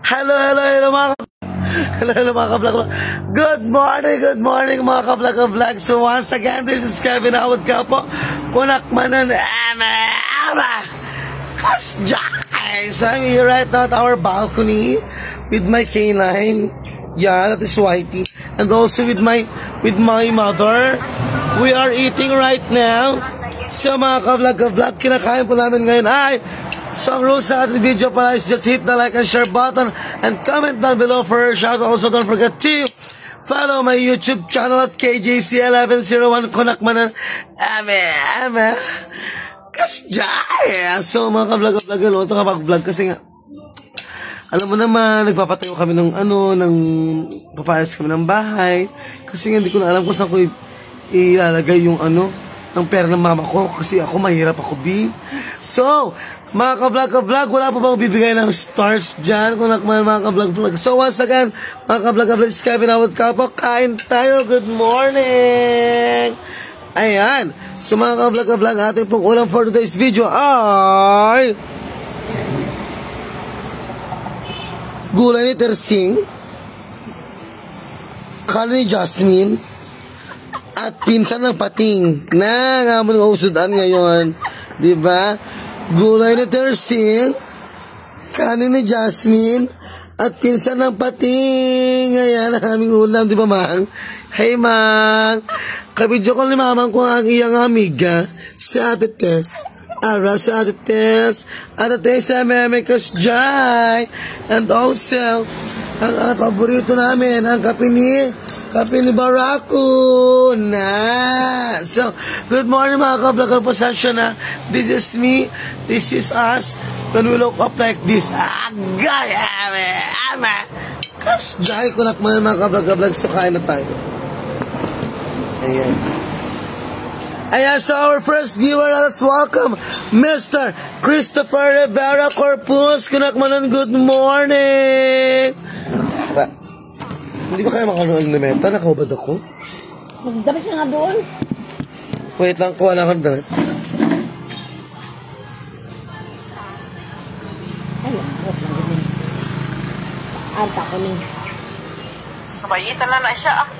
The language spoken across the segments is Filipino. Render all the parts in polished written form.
Hello mga ka-vlog. Good morning mga ka-vlog. So once again, this is Kevin Awad Kapo. Kunakmanan guys, I'm here right now at our balcony with my canine. Yeah, that is Whitey. And also with my mother. We are eating right now. So mga ka-vlog, kinakain po namin ngayon ay so ang rules sa ating video pala is just hit the like and share button and comment down below for a shout out. Also don't forget to follow my YouTube channel at KJC1101 Kunakmanan Kasjay. So mga ka-vlog, ito kapag-vlog kasi nga alam mo naman, nagpapatayo kami ng papayas kami ng bahay kasi nga hindi ko na alam kung saan ko ilalagay yung ng pera ng mama ko kasi ako mahirap ako, So, mga ka-vlog, wala po bang bibigay ng stars dyan kung mga ka-vlog. So, once again, mga ka-vlog, is Kevin Awad Kapo. Kain tayo. Good morning! Ayan. So, mga ka-vlog, ating pong ulam for today's video ay gulay ni Tersing, kanin ni Jasmine, at pinsan ng pating na nga mo ng usudan ngayon, diba? Gulay ni Tersing, kanin ni Jasmine, at pinsan ng pating. Ayan ang aming ulam, diba Mang? Hey Mang, kabidyo ko ni Mamang ko ang iyang amiga si Ate Tess. Ara sa Ate Tess, Ate Tess sa Memekas Jai, and also ang paborito namin, ang kape ni Barako na. So, good morning mga ka-vlog. Pasensya na. This is me. This is us. When we look up like this. Agay! Kasjay ko na mga ka-vlog. So, kain na tayo. Ayan. Ayan, so our first viewer, let's welcome Mr. Christopher Rivera Corpus. Kunakmanan, good morning! Hindi ba kaya makanood ng meta? Nakahubad ako? Magdamit na nga doon. Wait lang, kuha na akong damit. Ay, wait lang. Anta ko niya. Kabayitan na siya ah.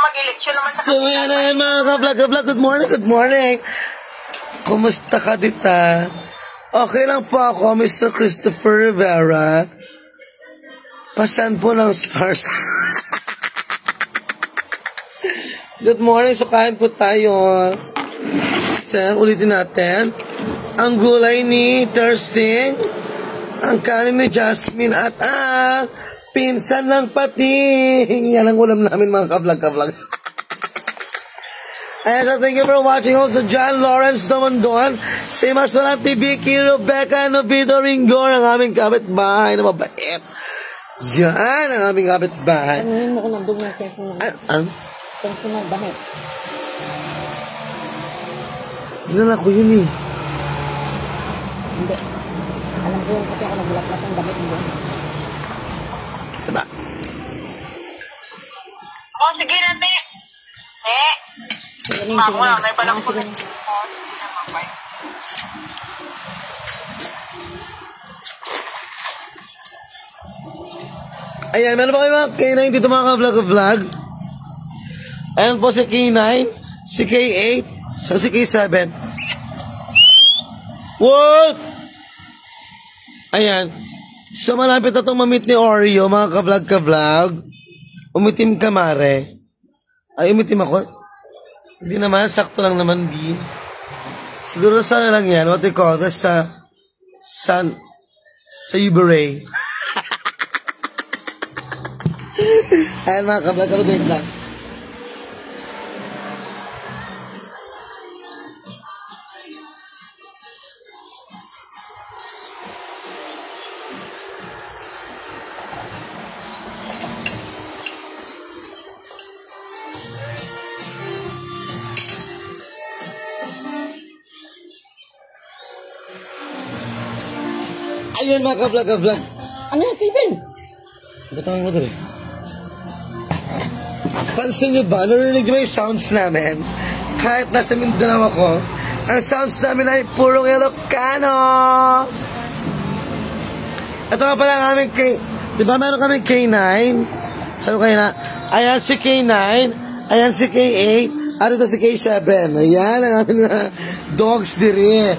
Mag-eleksyon naman sa so yan mga ka-vlog. Good morning. Kumusta ka dita? Okay lang po ako, Mr. Christopher Rivera. Pasan po ng stars. Good morning. So kain po tayo. So ulitin natin. Ang gulay ni Tersing, ang kanin ni Jasmine, at pinsan ng pating. Yan ang ulam namin mga ka-vlog. And so thank you for watching also John Lawrence Domondon, si Marcelan TV, Rebecca Novido Ringor, ang aming kapitbahay na mabait. Yan ang aming kapitbahay. Ano ko nandun na tension ng damit. Dinala ko yun eh. Hindi. Alam ko yun kasi ako naglaplat ng damit mo. Diba? Oh, sige natin. Sige Mamo lang, may palang po. Ayan, meron pa kayo mga K9 dito mga ka-vlog. Ayan po si K9, si K8, si K7. What? Ayan. So malapit na itong mamit ni Oreo, mga ka-vlog. Umitim ka, mare. Ay, umitim ako. Hindi naman, sakto lang naman, B. Siguro sana lang yan, what they call this, sa Uberay. Ayan mga ka-vlog, wait lang. Ayun mga ka-vlog. Ano yan, Steven? Batang mo doon eh. Pansin nyo ba, narinig nyo ba yung sounds namin? Kahit nasa Mindanao ako, ang sounds namin ay purong Ilocano. Ito nga pala ang aming di ba meron kaming K9? Sabi kayo na, ayan si K9, ayan si K8, at ito si K7. Ayan ang aming dogs diri.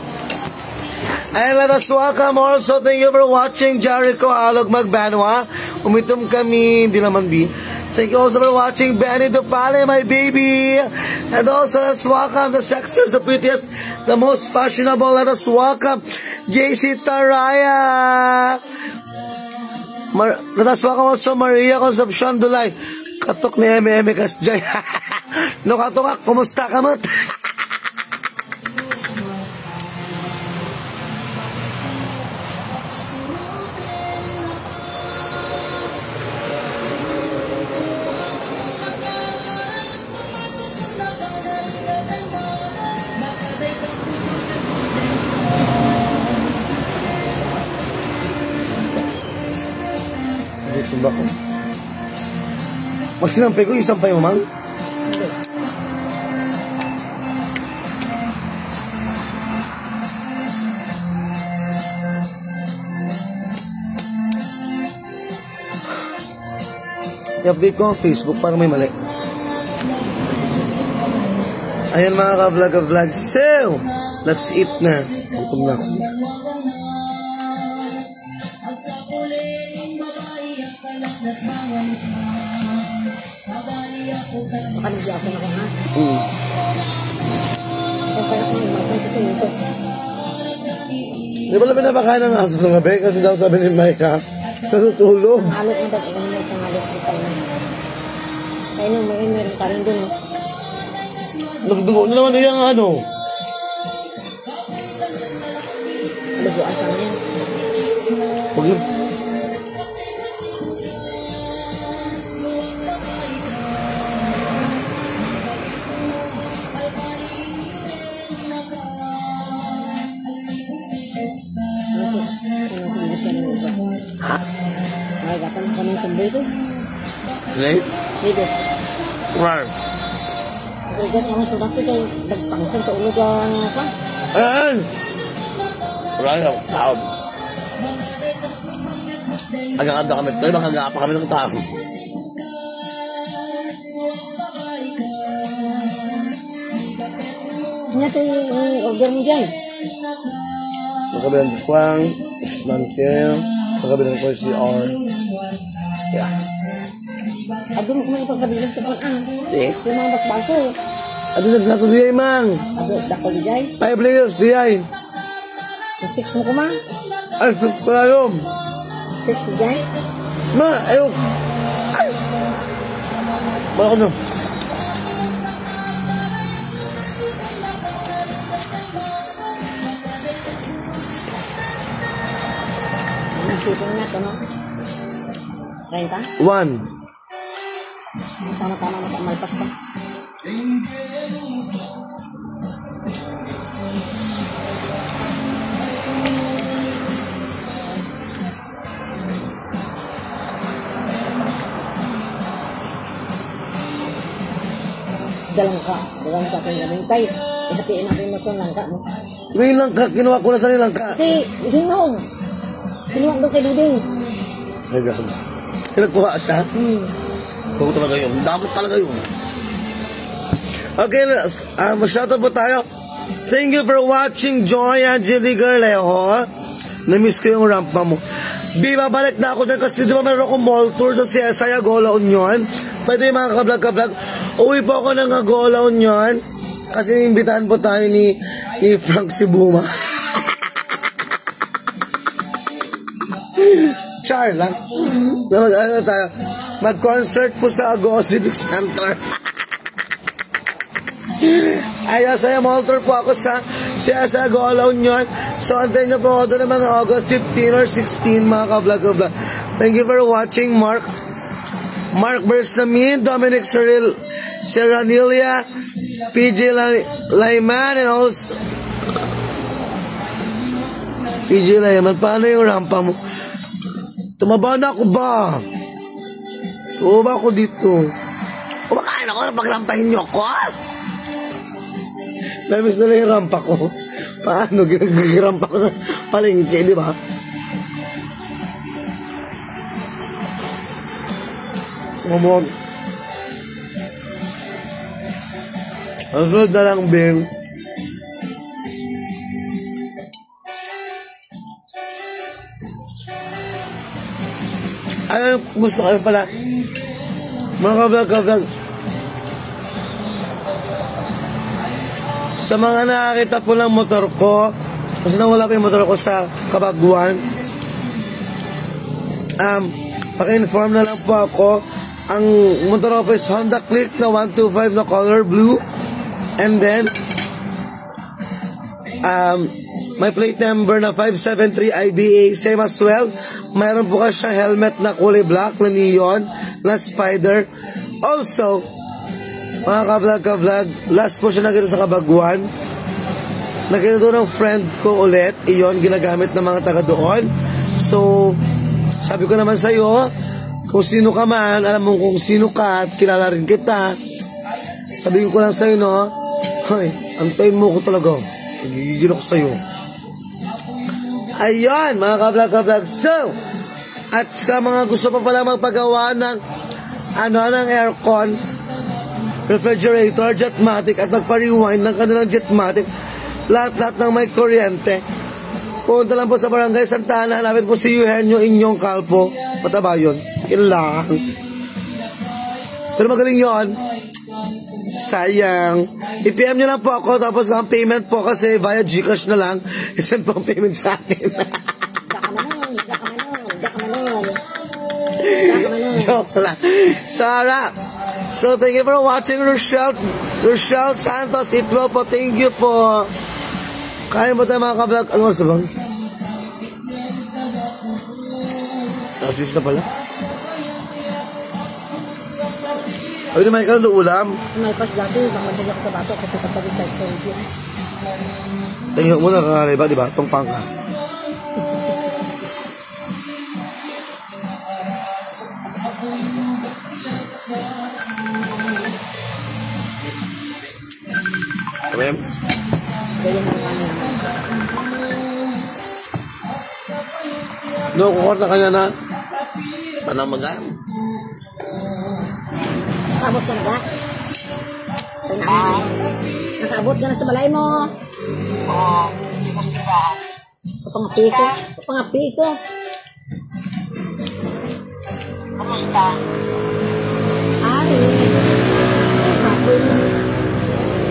And let us welcome also, thank you for watching Jericho Alog Magbanwa. Umitom kami, hindi naman B. Thank you also for watching Benny Dupale, my baby. And also let's welcome the sexiest, the prettiest, the most fashionable. Let us welcome JC Taraya. Let us welcome also Maria Concepcion Dulay. Katok ni M.M. Kasjay. No katok, kumusta ka mo? Sumba ko. Pag sinampay ko, isang pa yung mang? I-update ko ang Facebook para may mali. Ayan mga ka-vlog. So, let's eat na. Gutom na ako. Baka nag-iasan ako ha? Kung kaya ko may magpapito nito. Di ba lang pinapakain ng aso sa gabi? Kasi daw sabi ni Micah, natutulog. Ang alok mo daw, kung may pangalok ko tayo. Kaya nung meron ka rin dun. Nagdugo na naman yung ano. Luguan ka na yan. Huwag na. Ha? Ay, gatan ko ng kumbay ko. Late? Dito. Right. Ugat ang surat ko kay nagpangkang sa ulo ka pa. Ayan! Right out. Out. Agad-agad kami. Tayo bang agapa kami ng tao. Ano ito yung order mo dyan? Magkabilang bukwang, mantil, magkabilang ko CR. Yeah. Adun ko may ipagkabilang sa pang Eh? yung mga basbaso. Ado nagsato diay, mang. Adun, dako di jay. 5 layers diay. Yung 6 mo ko ma. Ay, palalom. 6 di jay. Ma, ayok. Ay. Bala ko na. Nasipin na ito, no? 30? 1. Tama-tama makamalpas pa. Dalang ka kung gaming tayo. Ihatiin natin mo itong langka mo. May langka, kinuha ko na sa langka. Hindi, hinog. Hinog daw kay Duding. Ay, gano'n. Pinagkuha siya. Huwag talaga yun. Dapat talaga yun. Okay, shoutout po tayo. Thank you for watching Joy Angelica Leho. Na-miss ko yung rampa mo. Babalik na ako dyan kasi di ba meron akong mall tour sa CSI Agola Union. Pwede yung mga ka-vlog. Uwi po ako ng Agola Union kasi imbitahan po tayo ni Frank Sibuma. Char lang. Na mag-concert po sa Agola Civic Center. Ayun, sa mall tour po ako sa Agola Union. So, antayin niyo po ako doon ng mga August 15 or 16, mga ka-vlog. Thank you for watching, Mark Bersamin, Dominic Serranilia, PJ Layman, and also PJ Layman. Paano yung rampa mo? Tumaba na ako ba? Tumaba ako dito. O bakit Ayan ako, napaglampahin niyo ko. Namiss na lang yung rampa ko. Paano? Ginagirampa ko sa palengke, di ba? Kumog. Ang sunod na lang, Bing. Ano, gusto kayo pala? Mga ka-vlog. Sa mga nakakita po ng motor ko, kasi nawala pa yung motor ko sa Cabaguan, paki-inform na lang po ako. Ang motor ko is Honda Click na 125 na color blue. And then, may plate number na 573 IBA, same as well. Mayroon po kasi siyang helmet na kulay black na neon, na spider. Also, mga ka-vlog, last po siya nakita sa Cabaguan. Nakita doon ng friend ko ulit, iyon, ginagamit ng mga taga doon. So, sabi ko naman sa'yo, kung sino ka man, alam mo kung sino ka at kilala rin kita, sabihin ko lang sa'yo, no, hoy, antayin mo ko talaga. Nagigigil ako sa'yo. Ayun, mga ka-vlog. So, at sa mga gusto pa pala magpagawa ng ng aircon, refrigerator, Jetmatic, at magpa-rewind ng kanilang Jetmatic, lahat ng may kuryente, punta lang po sa Barangay Santa Ana, hanapin po si Eugenio Inyong Calpo, mataba yun, lang. Pero magaling yun. Sayang. I-PM nyo lang po ako, tapos ang payment po kasi via Gcash na lang, isend po ang payment sa akin. Joke lang. Sarah. So, thank you for watching, Rochelle Santos Itwell po. Thank you po. Kaya mo tayo mga ka-vlog. Ano oras na bang? Asis na pala. Ay, di may ka ng ulam. May pas dati, bang madalag sa bato kasi kapag isang soldier. Tingin mo na kakaliba, di ba? Tungpang ka. Ma'am? Ganyan ang kanya. No, kukort na kanya na. Panamagan. Nakabot ka na ba? Nakabot ka na sa balay mo. Oo. Papangapi ko. Kamusta? Ay, hapon.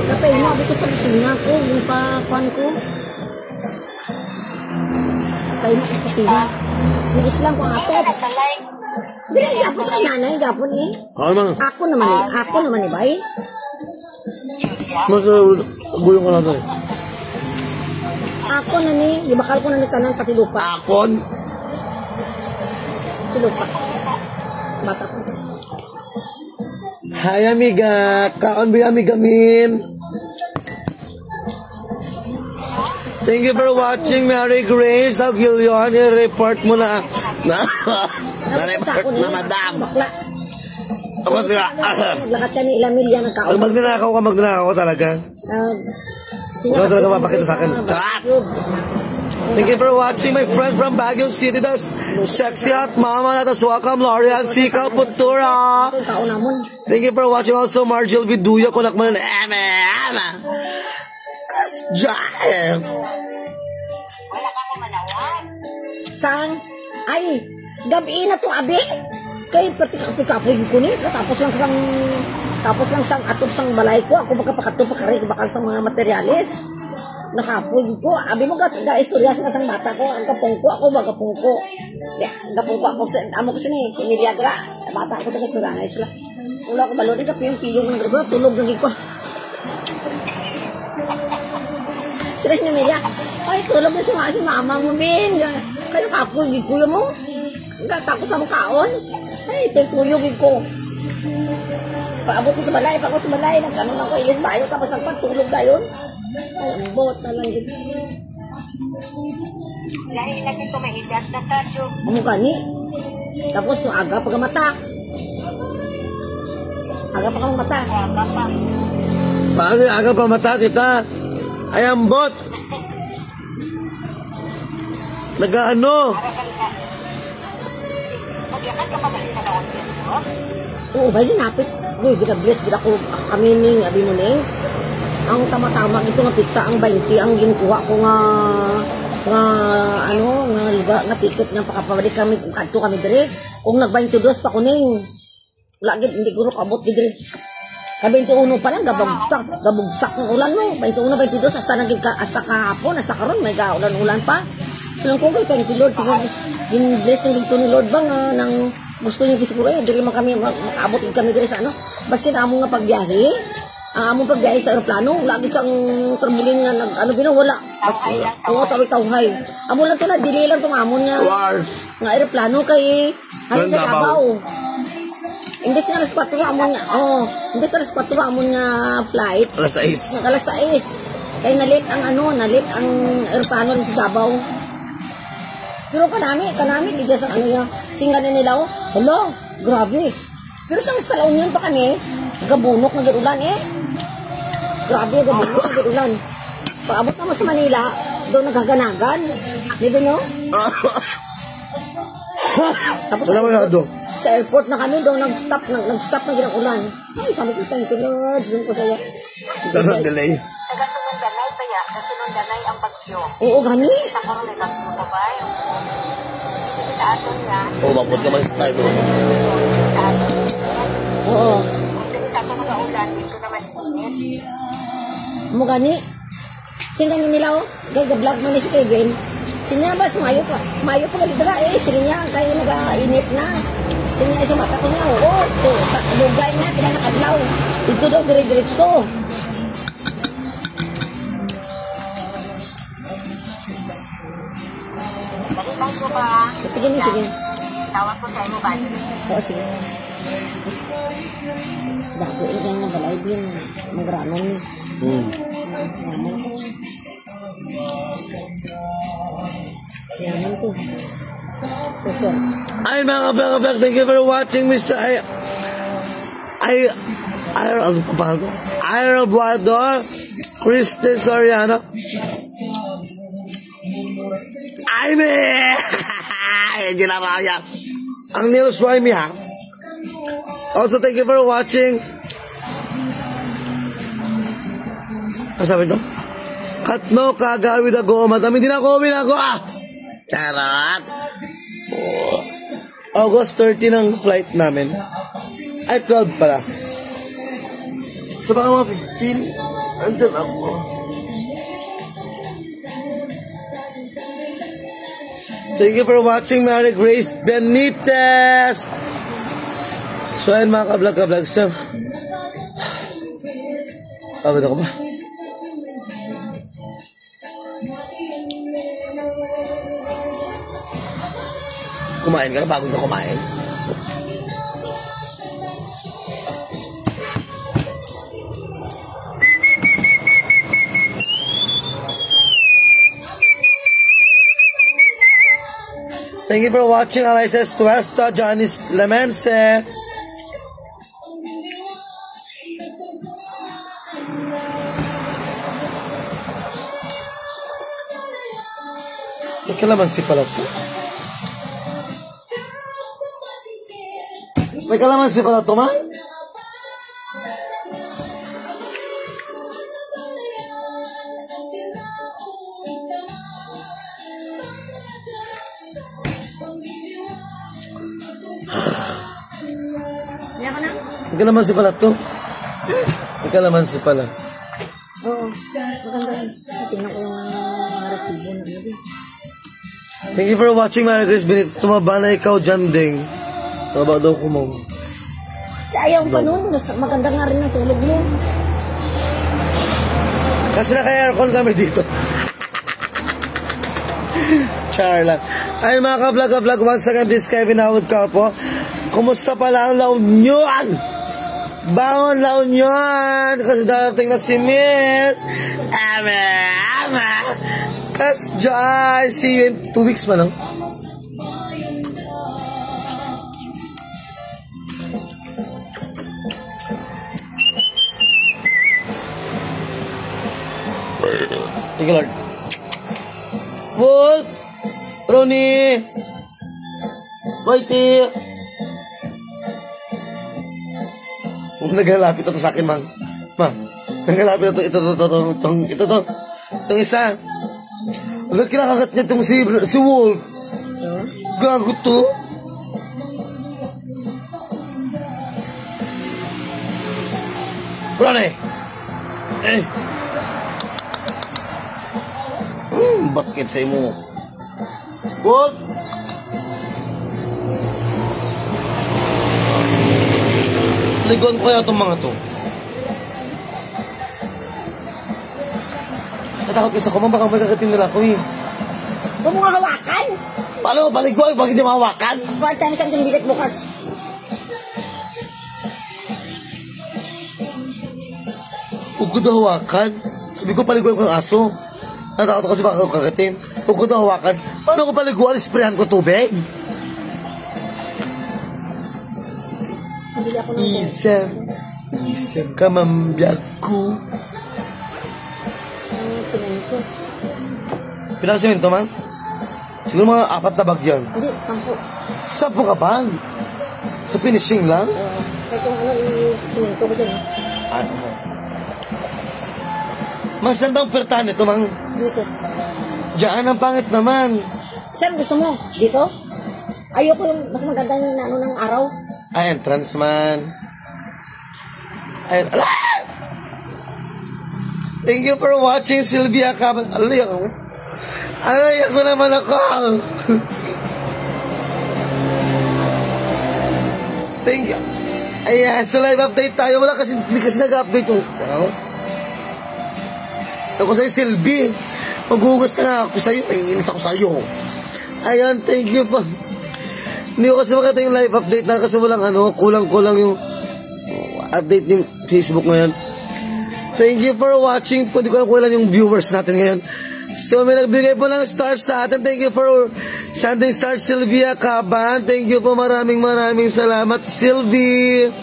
Kapay mo, abot ko sa kusina ko, yung pakuan ko. Kapay mo sa kusina. Yung islang ko ato. Sa live. Hindi, gapon sa nanay, gapon eh. Ako naman. Ako naman eh, bay. Mas gulong ko lang ito eh. Ako na ni, di bakal ko na ni kanan pati lupa. Akon? Pati lupa. Bata ko. Hi, amiga. Kaon ba amiga min? Thank you for watching, Mary Grace Aguilion. I-report mo na. Na-report na, madam. Bakla. Ako siya. Naglakat kami ilang milya ng kaon. Pag magnanakaw ka talaga. Wala talaga mapakita sa akin. Charot! Thank you for watching, my friend from Baguio City. That's sexy hot mama. That's welcome, L'Oreal Sika Putura. Thank you for watching also, Margel Viduya. Kunak mo na Eme. Kasjaan. Wala ka mo manawan. Sang? Ay, gabi na to, abi. Kay pati-kapoy ko ni. Tapos lang sang atop sang balay ko. Ako magkapakatop pakaray bakal sang mga materialis. Nakapoy ko. Abi mo ga-istorya sa sang bata ko. Ang kapong ko, ako magkapong ko. Ang kapong ko, amo ko sini. Si Miliagra. Bata ko tagas istorya na isla. Wala ko balon. Kapiyong-piyong ng gabo. Tulog ng ko. Sila ni Milia. Ay, tulog na si mama mo, Min. Kaya kapoy ko mo. Tapos na mo kaon. Ay, tuyog ko. Paabot ko sa balay, nagkanon ako, ilis bayo, tapos nagpatulog na yun. Ay, ang bot na lang yun. Lahi lagi ko may edad na sadyo. Ang gani. Tapos, aga pagkamata. Aga pa kang mata. Aga pa. Paano yung aga pa mata, tita? Ay, ambot. Nag-ano? Magyakan ka pa ba sa audience mo? Oo, ba napit. Uy, ginabless, gina ko kami ning, abi mo ning. Ang tama-tama, ito nga pizza, ang 20, ang ginkuha ko nga, nga ticket nga pakapabalik kami, kung kanto kami dire. Kung nag-22 pa kuning, lagi, hindi ko kabot di dire. Ka 21 pa lang, gabugsak ng ulan mo. 21, 22, hasta kahapon, hasta karon may ulan-ulan pa. Silang ko, thank you Lord, siguro, bless ng dito ni Lord bang, nang gusto niya siguro, diri man kami, makabot kami dire sa ano. Baski na among nga pagbiyahe, among pagbiyahe sa aeroplano, lagi sang turbulin nga wala. Baski, tawid-tawhay. Amo lang to na, delay lang tong amon nga aeroplano kay, hanggang sa Davao. Imbes nga alas 4 amon nga, imbes alas 4 amon nga flight. Alas 6. Alas 6. Kaya nalit ang aeroplano rin sa Davao. Pero kanami, di sa singa na nila, hello, grabe. Pero sa La Union pa kami, gabunok na garulan Grabe, gabunok na garulan. Paabot naman sa Manila, doon naghaganagan. Di ba no? Tapos sa airport na kami, doon nag-stop na ginang-ulan. Ay, sabi ko, thank you Lord, doon ko saya. Ganun delay. Taga-Sunundanay pa ya, sa Sunundanay ang bagyo. Oo, gani. Sa karon may bagyo pa ba? Sa aton niya. Mabot ka mag-style mo. Sa aton. Oo. Sa aton mga ulan, dito naman init. Mo gani. Singa nila gag-vlog mo ni si Kevin. Sinya ba sumayo pa? Mayo pa galidra sinya kay naga-init na. Sinya sa mata ko na lugay na pila nakadlaw. Dito daw dire-diretso. Balikan ko ba? Sige. Tawag ko sa mo ba? Oo, sige. Dako rin na balay din. Magranon ni. Yaman to. Super. Ay, mga vlog, thank you for watching, Mr. Aerobuador, Kristen Soriano. Ay, hindi na kaya. Ang Nils Royme, ha? Also, thank you for watching. Ano sabi ito? Katno kagawid ako, matami din ako, Charot! August 30 ng flight namin. Ay, 12 pala. So, baka mga 15, andun ako. Thank you for watching, Mary Grace Benitez! So, ayun mga ka-vlog. So, pagod ako ba? Kumain ka na bago ka kumain? Thank you for watching Alyssa Tuesta, Johnny Lemense. May kalamansi pala ito. May kalamansi pala ito, man? May kalamansi pala ito. May kalamansi pala. Oo, maganda yun. Tingnan ko yung resibo na yun. Thank you for watching, Mary Grace Benitez. Tumaba na ikaw dyan, ding. Tumaba daw ko mo. Ayaw pa nun. Maganda nga rin ang tulog mo. Kasi naka-aircon kami dito. Char lang. Ayun mga ka-vlog. Once again, this is Kevin Howard Carpo. Kumusta pala ang La Union? Bangon La Union! Kasi darating na si Miss Ama. Kas Joy! See you in 2 weeks man, no? Thank you, Lord. What? Ronnie! Whitey! Naglalapit ito sa akin, Mang. Ma, naglalapit ito. Itong isa. Wala kinakagat niya itong si Wolf. Gago to. Ronnie! Bakit sa imo? What? Ligon ko kaya itong mga to. Natakot kasi ako, baka may kakating nila ako eh. Huwag mo nga hawakan. Paano mo paligoy? Bakit di mahawakan? Part time siyang tingbigat bukas. Huwag ko daw hawakan. Sabi ko paligoy ko ang aso. Natakot ako kasi baka ako kakatin. Huwag ko daw hawakan. Paano ko paliguan? Sprayan ko tubig. Bili ako ng Isang kamambiyag ko. Simento. Pinang simento, man? Siguro mga 4 na bag yan. Hindi, 10. 10 ka bag? Sa finishing lang? Kahit kung ano yung simento ko dyan. Ano? Mas nandang pertahan ito, mang. Dito. Diyan ang pangit naman. Saan gusto mo? Dito? Ayoko yung mas maganda yung ano ng araw. Ay, entrance man. Ay, ala! Thank you for watching, Sylvia Caban. Alay ako. Alay ako naman ako. Thank you. Ayan, so live update tayo. Wala kasi, hindi kasi nag-update yung... Ako sa'yo, Sylvie. Maghugas na nga ako sa'yo. Naiinis ako sa'yo. Ayan, thank you po. Hindi ko kasi makita yung live update na kasi walang ano, kulang-kulang yung update ng Facebook ngayon. Thank you for watching po. Hindi ko alam kung ilan yung viewers natin ngayon. So may nagbigay po ng stars sa atin. Thank you for sending stars, Sylvia Caban. Thank you po. Maraming salamat, Sylvie.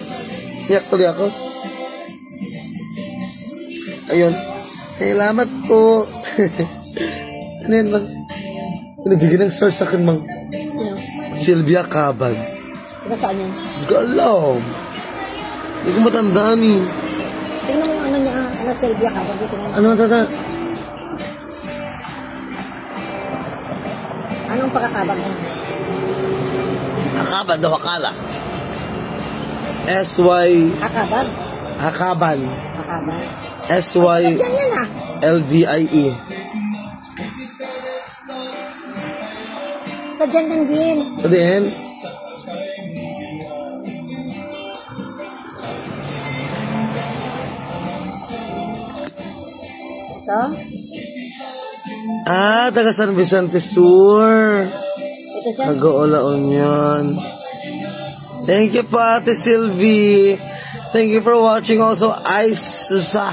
Iyak tuloy ako. Ayun. Salamat po. Ano yan, Mang? Nagbigay ng stars sa akin, Mang. Sino? Sylvia Caban. Diba saan yan? Hindi ko alam. Hindi ko matandaan eh. Tingnan mo yung ano niya, ano Sylvia Caban. Ano matanda? Anong pagkakabang mo? Hakaban daw, akala. S-Y... Kakabang? Hakaban. Kakabang? S-Y... Diyan yan ah. L-V-I-E. Diyan lang din. So then, Ito? taga San Vicente Sur. Ito siya? Nag-oolaon yun. Thank you po, Ate Sylvie. Thank you for watching also. Aisa.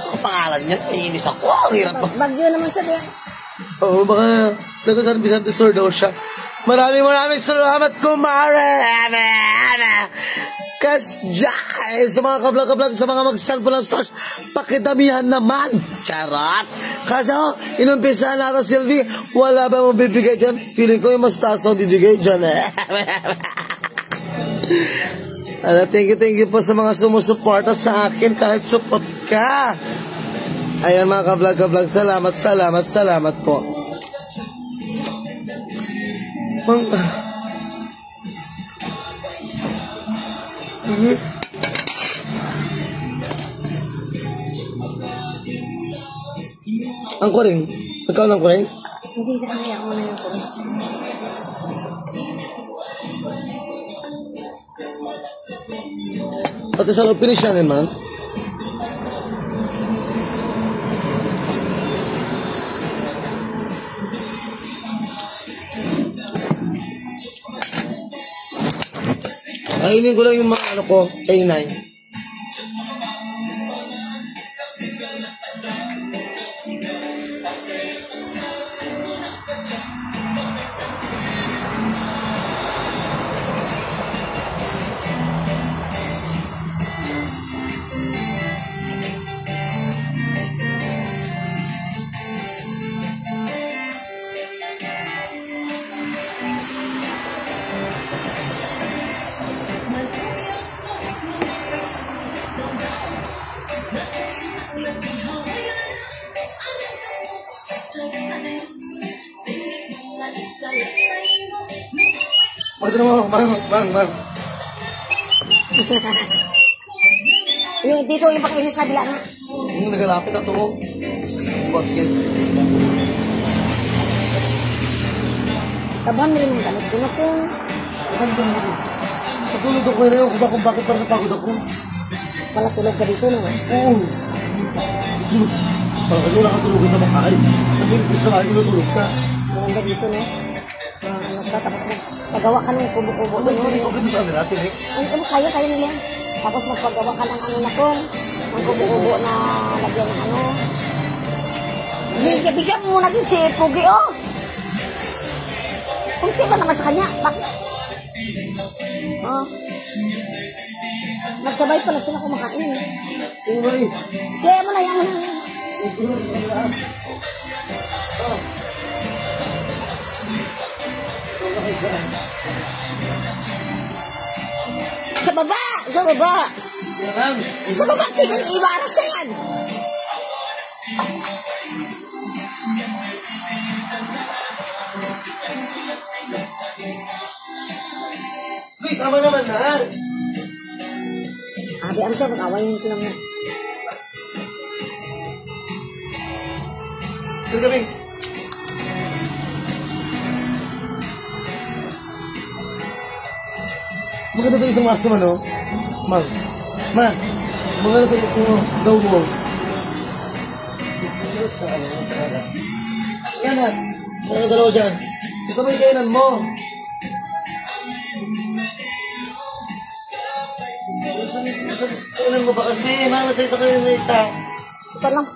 Ang pangalan niya, naiinis ako. Ang hirap mo. Bagyo naman siya din. Oo, baka taga San Vicente Sur daw siya. Maraming salamat, kumare. Kasjay sa mga kablag-kablag, sa mga mag-stand po ng stars, pakidamihan naman. Charot. Kasi inumpisahan natin, Sylvie, wala ba mong bibigay dyan? Feeling ko yung mas taas na bibigay dyan eh. Thank you po sa mga sumusuporta sa akin kahit support ka. Ayan mga kablag-kablag, salamat po. Ang kuring? Ikaw ng kuring? Hindi na kaya mo na yung kuring. Pati sa loob finish yan, man. Kainin ko lang yung mga ano ko, A9. Magdala mo, mang. Yung dito yung pakilis sa bila na. Yung nagalapit na to, oh. Basket. Tabahan mo rin yung gamit ko na po. Natulog ako na yun kung bakit parang napagod ako. Wala tulog ka dito, no? Oo. Parang ano nakatulog sa bahay. Nag-impis na lagi natulog ka. Maganda dito, no? Ano ka, tapos pagawa ka ng kubo-kubo doon, no? Okay doon sa amin natin eh. Ano kaya nila? Tapos magpagawa ka ng ano na ko, ng kubo-kubo na lagyan ng ano. Bigyan mo muna din si Pugi, oh! Kunti ba naman sa kanya? Bakit? Oh. Nagsabay pala sila kumakain. Oo ba eh. Kaya mo na yan. Sa baba! Sa baba! Sa baba! Tingnan iwaras na yan! Wait, tama naman na. Abi, ang siya, mag-away mo silang yan. Sige kami. Maganda tayo isang master man, no? Mag. Maganda tayo ito daw mo. Yan na. Ano dalawa dyan? Ito may kainan mo. Kainan mo ba kasi? Mahal sa isa kayo na isa. Ito lang.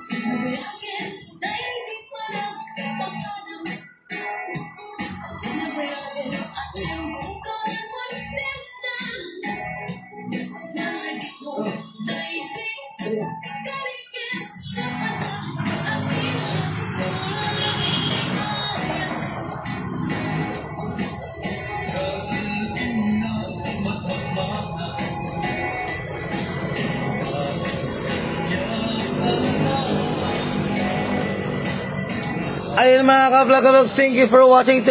Ayun mga ka-vlog, thank you for watching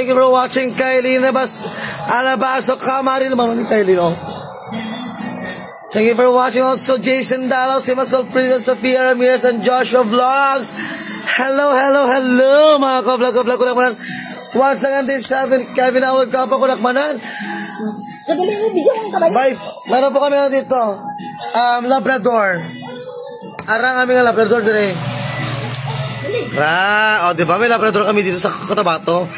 Kylie Alabaso Kamari naman ni Kylie, oh. Thank you for watching also Jason Dalaw, si Masol Prison, Sofia Ramirez, and Joshua Vlogs. Hello mga ka-vlog kunakmanan. Once again, this is Kevin Awad Kapa kunakmanan. Kadali mo, video mo kabayan. Bye. Meron po kami na dito. Labrador. Arang kami nga Labrador dire. O diba may Labrador kami dito sa Cotabato.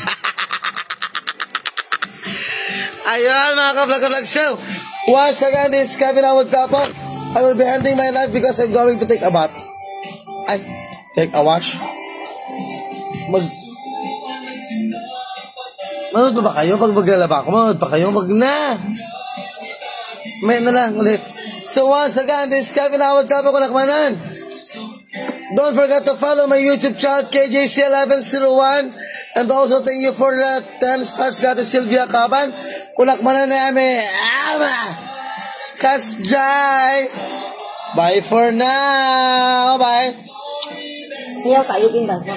Ayun mga ka-vlog show. Once again, this is Kevin Awad Kapa. I will be ending my life because I'm going to take a bath. Take a wash. Manood ba kayo? Pag maglalaba ako, manood pa kayo? Wag na. May na lang ulit. So once again, this is Kevin Awad Kapa kunakmanan. Don't forget to follow my YouTube channel, KJC1101. And also thank you for the 10 stars got Sylvia Caban. Kunakmanan namin. Kasjay. Bye for now. Bye. Siya tayo din ba sa